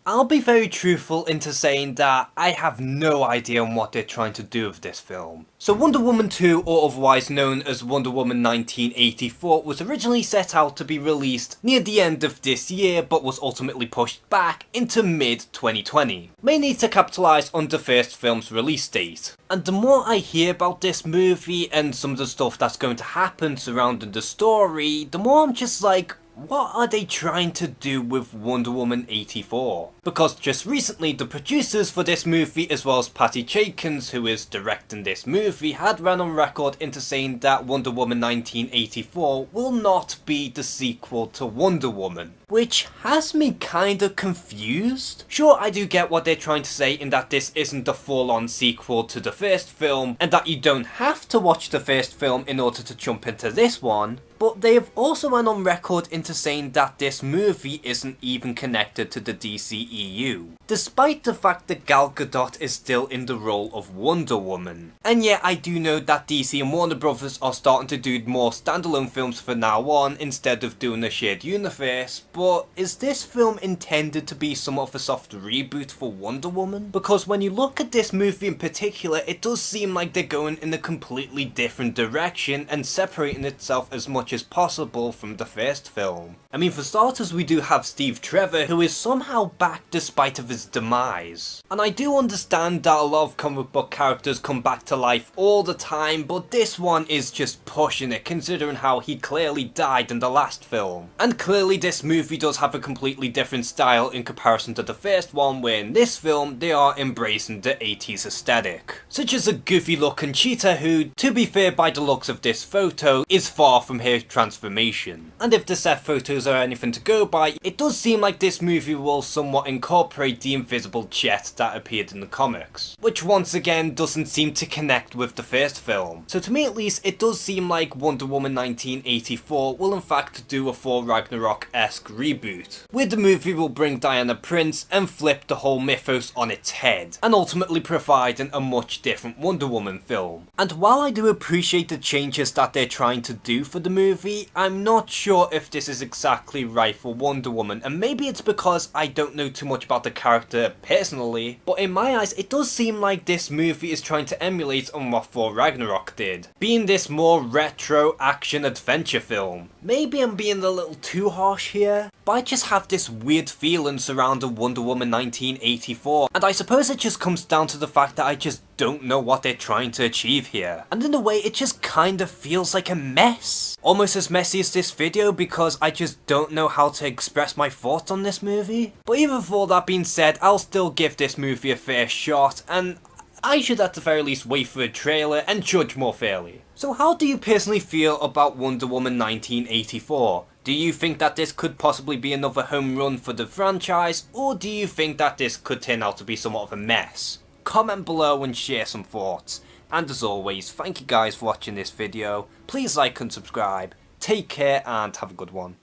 I'll be very truthful into saying that I have no idea on what they're trying to do with this film. So Wonder Woman 2, or otherwise known as Wonder Woman 1984, was originally set out to be released near the end of this year, but was ultimately pushed back into mid-2020, mainly to capitalise on the first film's release date. And the more I hear about this movie and some of the stuff that's going to happen surrounding the story, the more I'm just like, what are they trying to do with Wonder Woman 84? Because just recently the producers for this movie, as well as Patty Jenkins, who is directing this movie, had ran on record into saying that Wonder Woman 1984 will not be the sequel to Wonder Woman. Which has me kinda confused. Sure, I do get what they're trying to say in that this isn't a full-on sequel to the first film, and that you don't have to watch the first film in order to jump into this one. But they have also went on record into saying that this movie isn't even connected to the DCEU, despite the fact that Gal Gadot is still in the role of Wonder Woman. And yeah, I do know that DC and Warner Brothers are starting to do more standalone films from now on instead of doing a shared universe, but is this film intended to be somewhat of a soft reboot for Wonder Woman? Because when you look at this movie in particular, it does seem like they're going in a completely different direction and separating itself as much as possible from the first film. I mean, for starters, we do have Steve Trevor, who is somehow back despite of his demise. And I do understand that a lot of comic book characters come back to life all the time, but this one is just pushing it, considering how he clearly died in the last film. And clearly this movie does have a completely different style in comparison to the first one, where in this film they are embracing the 80s aesthetic. Such as a goofy looking cheetah who, to be fair by the looks of this photo, is far from her transformation. And if the set photos are anything to go by, it does seem like this movie will somewhat incorporate the invisible jet that appeared in the comics, which once again doesn't seem to connect with the first film. So to me at least, it does seem like Wonder Woman 1984 will in fact do a Thor Ragnarok-esque reboot, where the movie will bring Diana Prince and flip the whole mythos on its head, and ultimately providing a much different Wonder Woman film. And while I do appreciate the changes that they're trying to do for the movie, I'm not sure if this is exactly right for Wonder Woman, and maybe it's because I don't know too much about the character personally, but in my eyes it does seem like this movie is trying to emulate on what Thor Ragnarok did, being this more retro action adventure film. Maybe I'm being a little too harsh here, but I just have this weird feeling surrounding Wonder Woman 1984, and I suppose it just comes down to the fact that I just don't know what they're trying to achieve here. And in a way, it just kind of feels like a mess. Almost as messy as this video, because I just don't know how to express my thoughts on this movie. But even with all that being said, I'll still give this movie a fair shot, and I should at the very least wait for a trailer and judge more fairly. So how do you personally feel about Wonder Woman 1984? Do you think that this could possibly be another home run for the franchise, or do you think that this could turn out to be somewhat of a mess? Comment below and share some thoughts. And as always, thank you guys for watching this video. Please like and subscribe. Take care and have a good one.